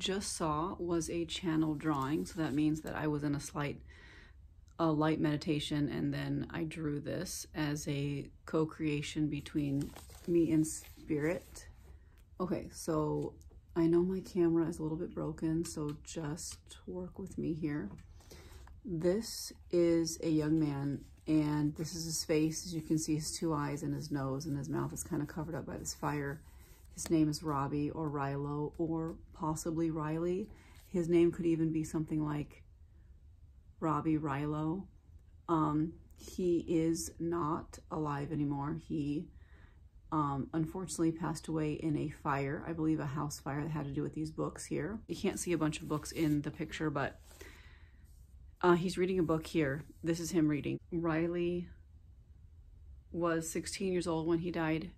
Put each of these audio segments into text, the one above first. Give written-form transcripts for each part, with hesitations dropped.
just saw was a channel drawing, so that means that I was in a light meditation, and then I drew this as a co-creation between me and spirit. Okay, so I know my camera is a little bit broken, so just work with me here. This is a young man, and this is his face. As you can see, his two eyes and his nose and his mouth is kind of covered up by this fire. His name is Robbie or Rilo or possibly Riley. His name could even be something like Robbie Rilo. He is not alive anymore. He unfortunately passed away in a fire, I believe a house fire that had to do with these books here. You can't see a bunch of books in the picture, but he's reading a book here. This is him reading. Riley was 16 years old when he died.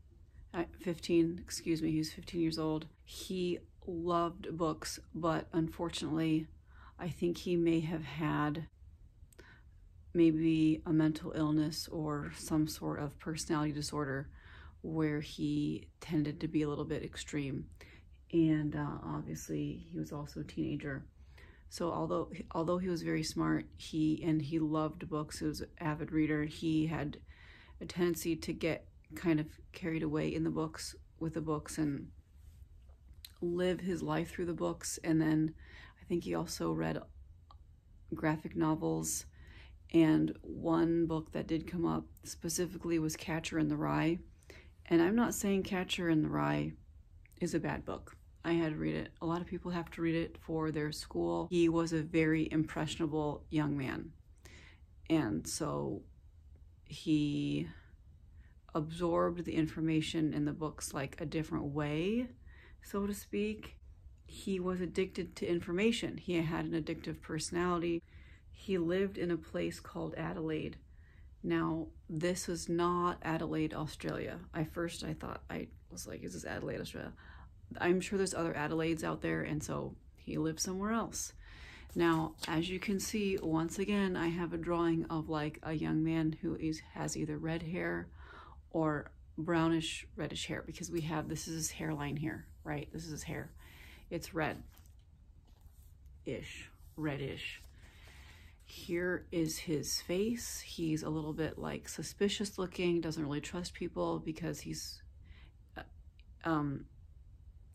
15, excuse me, he was 15 years old. He loved books, but unfortunately, I think he may have had maybe a mental illness or some sort of personality disorder where he tended to be a little bit extreme. And obviously, he was also a teenager. So although he was very smart, he loved books, he was an avid reader, he had a tendency to get kind of carried away in the books, with the books, and live his life through the books. And then I think he also read graphic novels, and one book that did come up specifically was Catcher in the Rye. And I'm not saying Catcher in the Rye is a bad book. I had to read it. A lot of people have to read it for their school. He was a very impressionable young man. And so he absorbed the information in the books like a different way, so to speak. He was addicted to information. He had an addictive personality. He lived in a place called Adelaide. Now, this was not Adelaide, Australia. I thought, I was like, is this Adelaide, Australia? I'm sure there's other Adelaides out there, and so he lived somewhere else. Now, as you can see, once again, I have a drawing of like a young man who has either red hair or brownish reddish hair, because this is his hairline here, right? This is his hair. It's red-ish, reddish. Here is his face. He's a little bit like suspicious looking, doesn't really trust people because he's,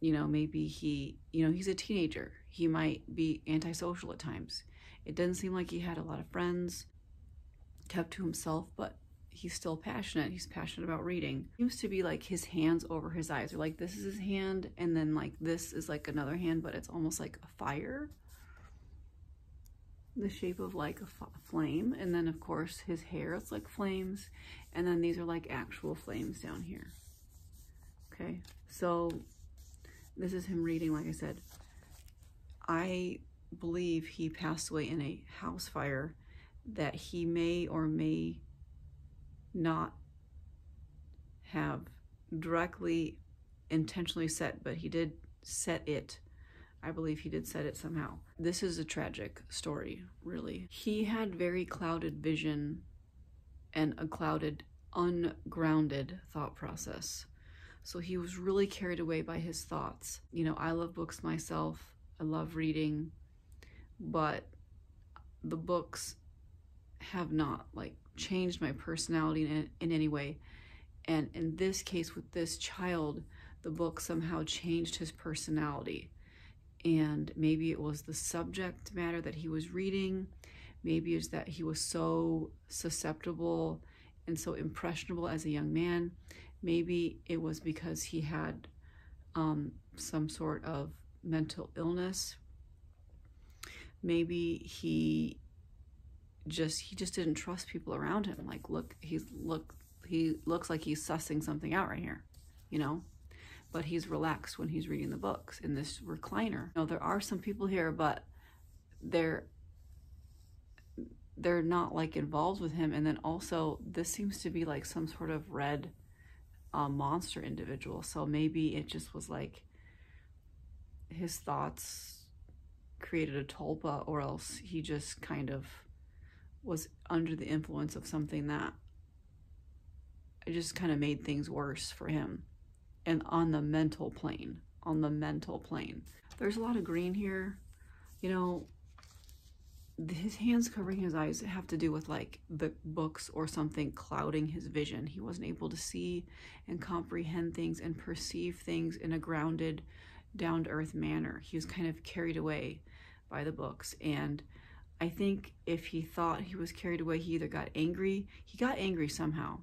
you know, maybe he's a teenager. He might be antisocial at times. It doesn't seem like he had a lot of friends, kept to himself, but he's still passionate. He's passionate about reading. It seems to be like his hands over his eyes, or like this is his hand, and then like this is like another hand, but it's almost like a fire. The shape of like a flame. And then of course his hair, it's like flames. And then these are like actual flames down here. Okay, so this is him reading, like I said. I believe he passed away in a house fire that he may or may not have directly intentionally set, but he did set it. I believe he did set it somehow. This is a tragic story, really. He had very clouded vision and a clouded, ungrounded thought process. So he was really carried away by his thoughts. You know, I love books myself. I love reading, but the books have not like changed my personality in any way. And in this case with this child, the book somehow changed his personality. And maybe it was the subject matter that he was reading. Maybe it's that he was so susceptible and so impressionable as a young man. Maybe it was because he had some sort of mental illness. Maybe he just didn't trust people around him. Like, look, he looks like he's sussing something out right here, you know? But he's relaxed when he's reading the books in this recliner. You know, there are some people here, but they're not like involved with him. And then also this seems to be like some sort of red monster individual. So maybe it just was like his thoughts created a tulpa, or else he just kind of was under the influence of something that it just kind of made things worse for him. And on the mental plane, on the mental plane. There's a lot of green here. You know, his hands covering his eyes have to do with like the books or something clouding his vision. He wasn't able to see and comprehend things and perceive things in a grounded, down-to-earth manner. He was kind of carried away by the books. And I think if he thought he was carried away, he either got angry. He got angry somehow.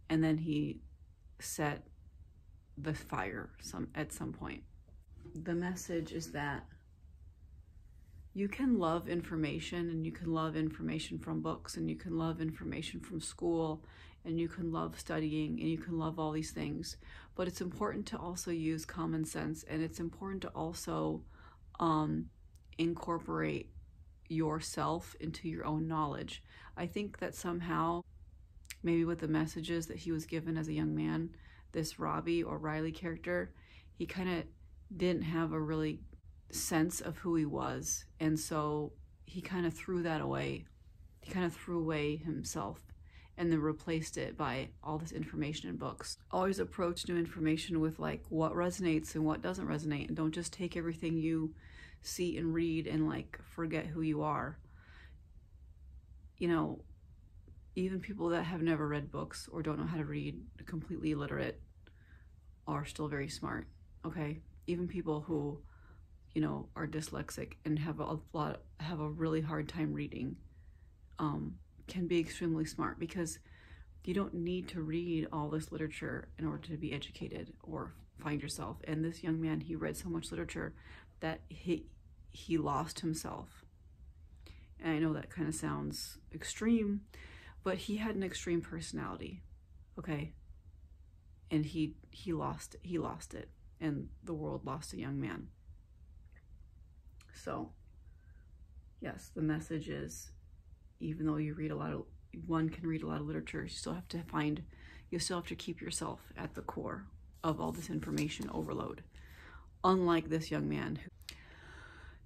And then he set the fire at some point. The message is that you can love information, and you can love information from books, and you can love information from school, and you can love studying, and you can love all these things. But it's important to also use common sense, and it's important to also incorporate yourself into your own knowledge. I think that somehow, maybe with the messages that he was given as a young man, this Robbie or Riley character, he kind of didn't have a really sense of who he was, and so he kind of threw that away. He kind of threw away himself and then replaced it by all this information in books. Always approach new information with like what resonates and what doesn't resonate, and don't just take everything you see and read and like forget who you are. You know, even people that have never read books or don't know how to read, completely illiterate, are still very smart, okay? Even people who, you know, are dyslexic and have a really hard time reading, can be extremely smart, because you don't need to read all this literature in order to be educated or find yourself. And this young man, he read so much literature that he lost himself. And I know that kind of sounds extreme, but he had an extreme personality, okay? And he lost it, and the world lost a young man. So, yes, the message is, even though one can read a lot of literature, you still have to keep yourself at the core of all this information overload. Unlike this young man.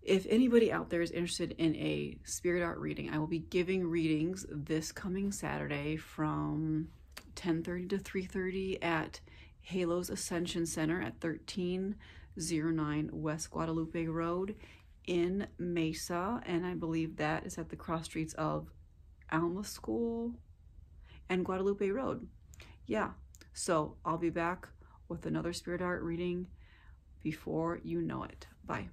If anybody out there is interested in a spirit art reading, I will be giving readings this coming Saturday from 10:30 to 3:30 at Halo's Ascension Center at 1309 West Guadalupe Road in Mesa, and I believe that is at the cross streets of Alma School and Guadalupe Road. Yeah, so I'll be back with another spirit art reading before you know it. Bye.